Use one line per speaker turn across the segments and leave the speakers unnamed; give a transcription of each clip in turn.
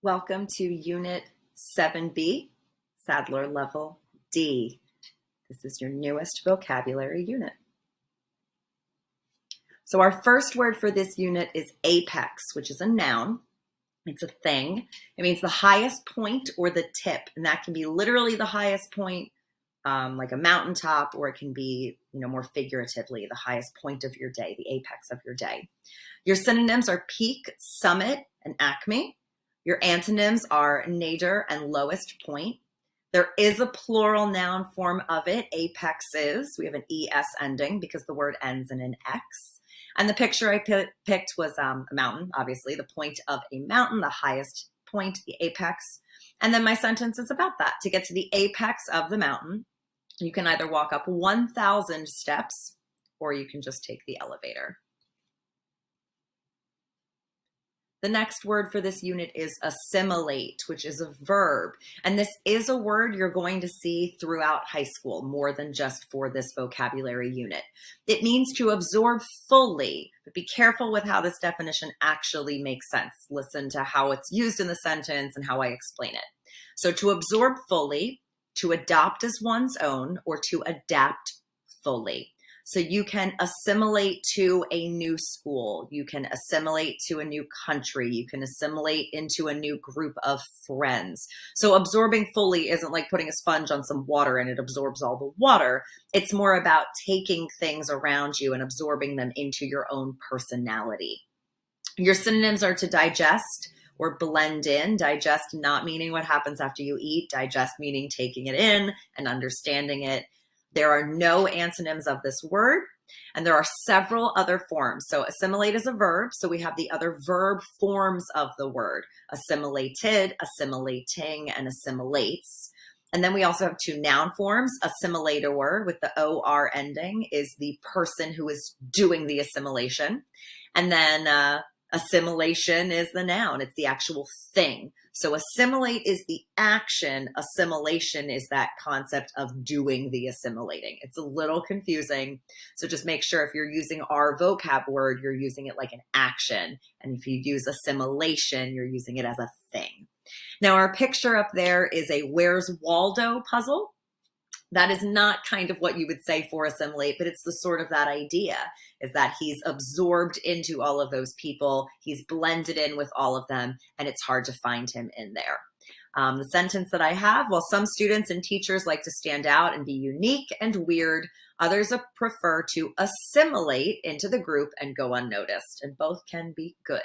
Welcome to Unit 7B, Sadlier Level D. This is your newest vocabulary unit. So our first word for this unit is apex, which is a noun. It's a thing. It means the highest point or the tip, and that can be literally the highest point, like a mountaintop, or it can be, more figuratively, the highest point of your day, the apex of your day. Your synonyms are peak, summit, and acme. Your antonyms are nadir and lowest point. There is a plural noun form of it, apexes. We have an ES ending because the word ends in an X. And the picture I picked was a mountain, obviously, the point of a mountain, the highest point, the apex. And then my sentence is about that. To get to the apex of the mountain, you can either walk up 1,000 steps or you can just take the elevator. The next word for this unit is assimilate, which is a verb. And this is a word you're going to see throughout high school, more than just for this vocabulary unit. It means to absorb fully, but be careful with how this definition actually makes sense. Listen to how it's used in the sentence and how I explain it. So to absorb fully, to adopt as one's own, or to adapt fully. So you can assimilate to a new school. You can assimilate to a new country. You can assimilate into a new group of friends. So absorbing fully isn't like putting a sponge on some water and it absorbs all the water. It's more about taking things around you and absorbing them into your own personality. Your synonyms are to digest or blend in. Digest not meaning what happens after you eat. Digest meaning taking it in and understanding it. There are no antonyms of this word, and there are several other forms. So assimilate is a verb, so we have the other verb forms of the word. Assimilated, assimilating, and assimilates. And then we also have two noun forms. Assimilator, with the OR ending, is the person who is doing the assimilation. And then assimilation is the noun. It's the actual thing. So assimilate is the action. Assimilation is that concept of doing the assimilating. It's a little confusing. So just make sure if you're using our vocab word, you're using it like an action. And if you use assimilation, you're using it as a thing. Now our picture up there is a Where's Waldo puzzle. That is not kind of what you would say for assimilate, but it's the sort of that idea is that he's absorbed into all of those people. He's blended in with all of them, and it's hard to find him in there. The sentence that I have, while some students and teachers like to stand out and be unique and weird, others prefer to assimilate into the group and go unnoticed, and both can be good.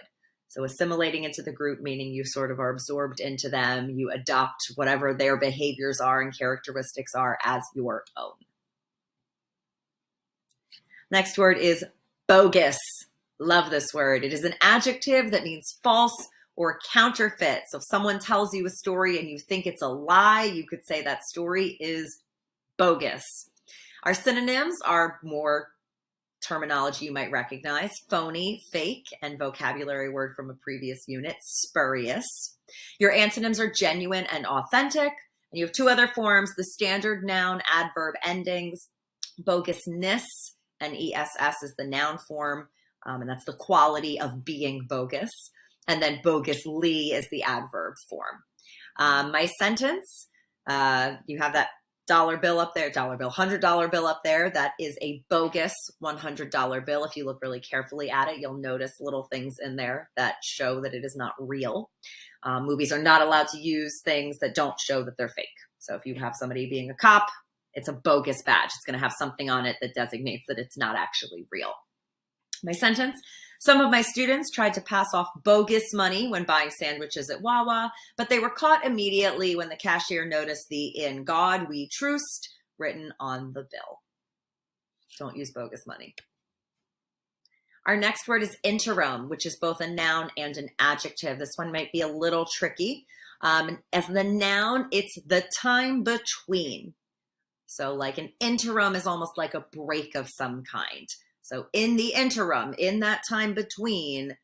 So assimilating into the group, meaning you sort of are absorbed into them, you adopt whatever their behaviors are and characteristics are as your own. Next word is bogus. Love this word. It is an adjective that means false or counterfeit. So if someone tells you a story and you think it's a lie, you could say that story is bogus. Our synonyms are more terminology you might recognize: phony, fake, and vocabulary word from a previous unit, spurious. Your antonyms are genuine and authentic. And you have two other forms: the standard noun adverb endings. Bogusness and ESS is the noun form, and that's the quality of being bogus. And then bogusly is the adverb form. My sentence, you have that dollar bill up there, $100 bill up there. That is a bogus $100 bill. If you look really carefully at it, you'll notice little things in there that show that it is not real. Movies are not allowed to use things that don't show that they're fake. So if you have somebody being a cop, it's a bogus badge. It's going to have something on it that designates that it's not actually real. My sentence: some of my students tried to pass off bogus money when buying sandwiches at Wawa, but they were caught immediately when the cashier noticed the "In God We Trust" written on the bill. Don't use bogus money. Our next word is interim, which is both a noun and an adjective. This one might be a little tricky. As the noun, it's the time between. So like an interim is almost like a break of some kind. So in the interim, in that time between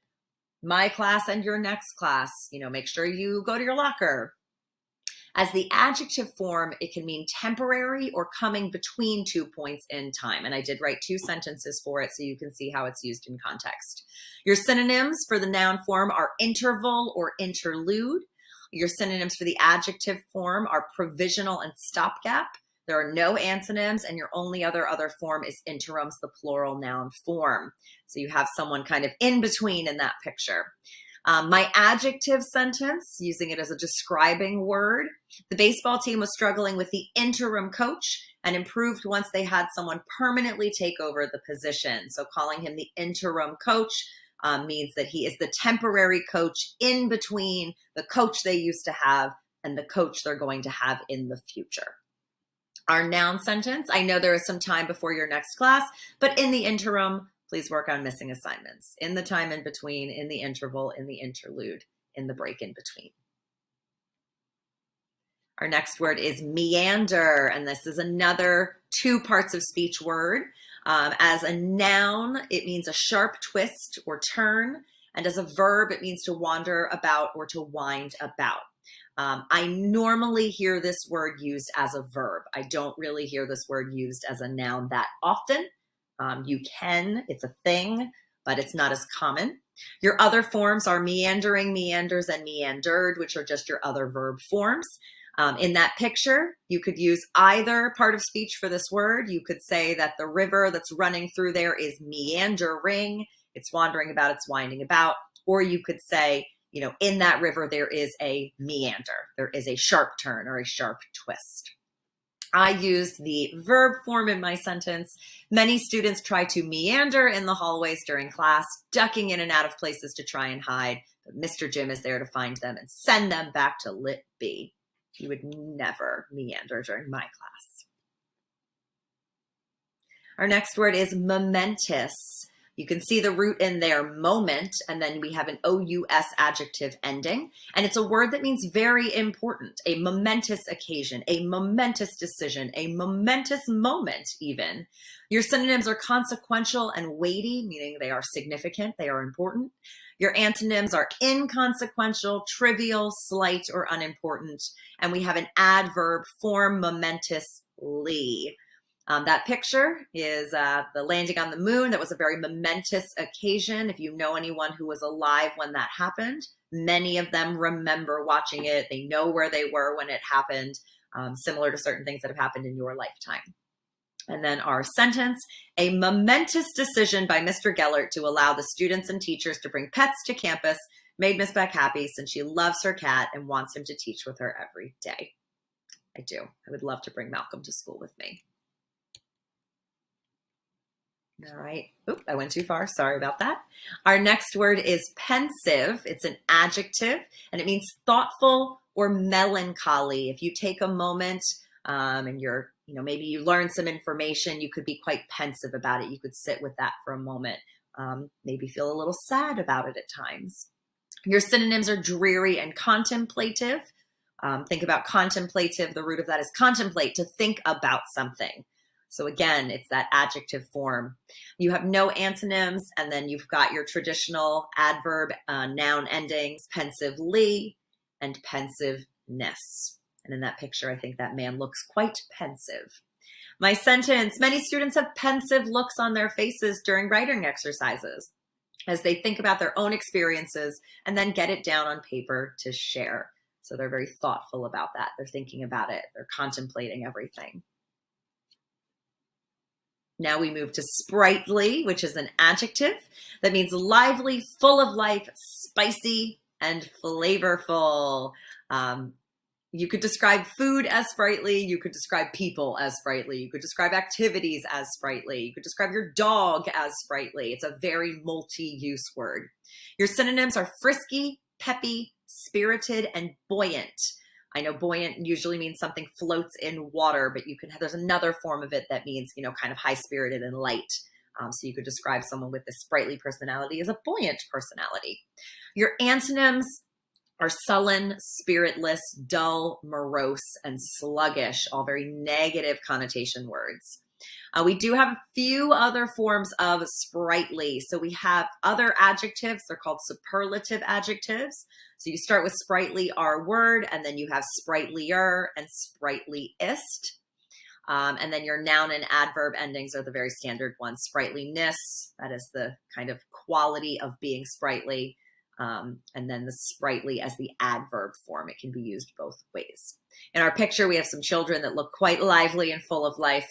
my class and your next class, make sure you go to your locker. As the adjective form, it can mean temporary or coming between 2 points in time. And I did write two sentences for it so you can see how it's used in context. Your synonyms for the noun form are interval or interlude. Your synonyms for the adjective form are provisional and stopgap. There are no antonyms, and your only other form is interims, the plural noun form. So you have someone kind of in between in that picture. My adjective sentence, using it as a describing word, the baseball team was struggling with the interim coach and improved once they had someone permanently take over the position. So calling him the interim coach means that he is the temporary coach in between the coach they used to have and the coach they're going to have in the future. Our noun sentence, I know there is some time before your next class, but in the interim, please work on missing assignments. In the time in between, in the interval, in the interlude, in the break in between. Our next word is meander, and this is another 2 parts of speech word. As a noun, it means a sharp twist or turn, and as a verb, it means to wander about or to wind about. I normally hear this word used as a verb. I don't really hear this word used as a noun that often. You can, it's a thing, but it's not as common. Your other forms are meandering, meanders, and meandered, which are just your other verb forms. In that picture, you could use either part of speech for this word. You could say that the river that's running through there is meandering. It's wandering about, it's winding about. Or you could say, in that river, there is a meander. There is a sharp turn or a sharp twist. I used the verb form in my sentence. Many students try to meander in the hallways during class, ducking in and out of places to try and hide. But Mr. Jim is there to find them and send them back to Lit B. He would never meander during my class. Our next word is momentous. You can see the root in there, moment, and then we have an OUS adjective ending. And it's a word that means very important, a momentous occasion, a momentous decision, a momentous moment even. Your synonyms are consequential and weighty, meaning they are significant, they are important. Your antonyms are inconsequential, trivial, slight, or unimportant. And we have an adverb form, momentously. That picture is the landing on the moon. That was a very momentous occasion. If you know anyone who was alive when that happened, many of them remember watching it. They know where they were when it happened, similar to certain things that have happened in your lifetime. And then our sentence, a momentous decision by Mr. Gellert to allow the students and teachers to bring pets to campus made Miss Beck happy since she loves her cat and wants him to teach with her every day. I do. I would love to bring Malcolm to school with me. All right. Oop, I went too far. Sorry about that. Our next word is pensive. It's an adjective, and it means thoughtful or melancholy. If you take a moment and you're, maybe you learn some information, you could be quite pensive about it. You could sit with that for a moment, maybe feel a little sad about it at times. Your synonyms are dreary and contemplative. Think about contemplative. The root of that is contemplate, to think about something. So again, it's that adjective form. You have no antonyms, and then you've got your traditional adverb noun endings, pensively and pensiveness. And in that picture, I think that man looks quite pensive. My sentence, many students have pensive looks on their faces during writing exercises as they think about their own experiences and then get it down on paper to share. So they're very thoughtful about that. They're thinking about it. They're contemplating everything. Now we move to sprightly, which is an adjective that means lively, full of life, spicy, and flavorful. You could describe food as sprightly. You could describe people as sprightly. You could describe activities as sprightly. You could describe your dog as sprightly. It's a very multi-use word. Your synonyms are frisky, peppy, spirited, and buoyant. I know buoyant usually means something floats in water, but there's another form of it that means, kind of high-spirited and light. So you could describe someone with this sprightly personality as a buoyant personality. Your antonyms are sullen, spiritless, dull, morose, and sluggish, all very negative connotation words. We do have a few other forms of sprightly. So we have other adjectives. They're called superlative adjectives. So you start with sprightly, our word, and then you have sprightlier and sprightliest. And then your noun and adverb endings are the very standard ones. Sprightliness, that is the kind of quality of being sprightly. And then the sprightly as the adverb form. It can be used both ways. In our picture, we have some children that look quite lively and full of life.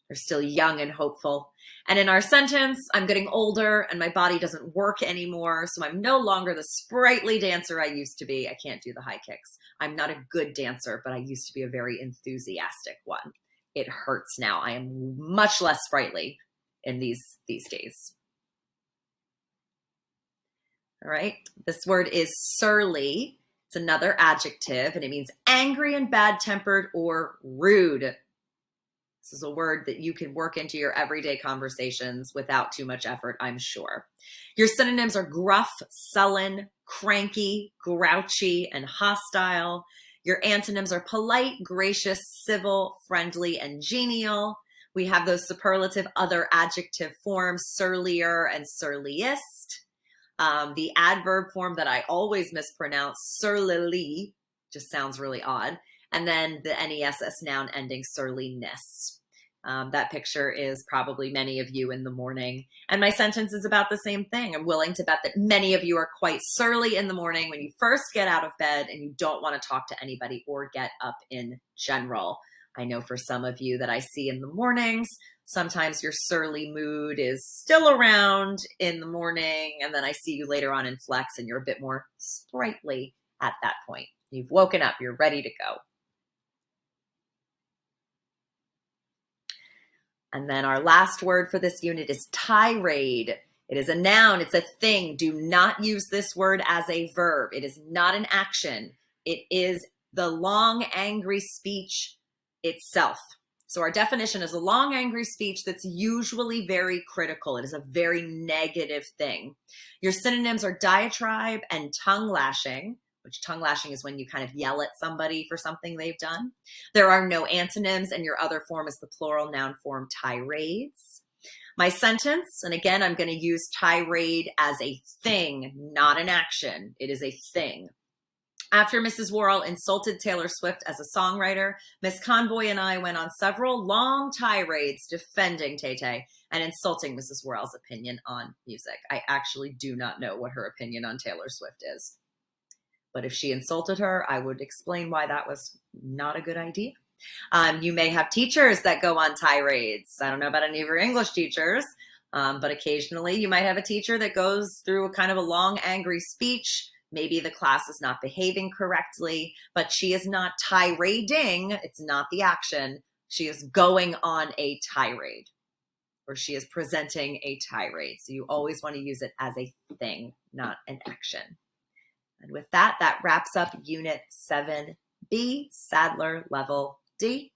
They're still young and hopeful. And in our sentence, I'm getting older and my body doesn't work anymore, so I'm no longer the sprightly dancer I used to be. I can't do the high kicks. I'm not a good dancer, but I used to be a very enthusiastic one. It hurts now. I am much less sprightly in these days. All right, this word is surly. It's another adjective, and it means angry and bad-tempered or rude. This is a word that you can work into your everyday conversations without too much effort, I'm sure. Your synonyms are gruff, sullen, cranky, grouchy, and hostile. Your antonyms are polite, gracious, civil, friendly, and genial. We have those superlative other adjective forms, surlier and surliest. The adverb form that I always mispronounce, surlily, just sounds really odd. And then the NESS noun ending, surliness. That picture is probably many of you in the morning. And my sentence is about the same thing. I'm willing to bet that many of you are quite surly in the morning when you first get out of bed and you don't want to talk to anybody or get up in general. I know for some of you that I see in the mornings, sometimes your surly mood is still around in the morning, and then I see you later on in flex and you're a bit more sprightly at that point. You've woken up, you're ready to go. And then our last word for this unit is tirade. It is a noun, it's a thing. Do not use this word as a verb. It is not an action. It is the long, angry speech itself. So our definition is a long, angry speech that's usually very critical. It is a very negative thing. Your synonyms are diatribe and tongue lashing, which tongue lashing is when you kind of yell at somebody for something they've done. There are no antonyms, and your other form is the plural noun form tirades. My sentence, and again, I'm going to use tirade as a thing, not an action. It is a thing. After Mrs. Worrell insulted Taylor Swift as a songwriter, Miss Conboy and I went on several long tirades defending Tay-Tay and insulting Mrs. Worrell's opinion on music. I actually do not know what her opinion on Taylor Swift is. But if she insulted her, I would explain why that was not a good idea. You may have teachers that go on tirades. I don't know about any of your English teachers, but occasionally you might have a teacher that goes through a kind of a long, angry speech. Maybe the class is not behaving correctly, but she is not tirading. It's not the action. She is going on a tirade, or she is presenting a tirade. So you always want to use it as a thing, not an action. And with that, that wraps up Unit 7B, Sadlier Level D.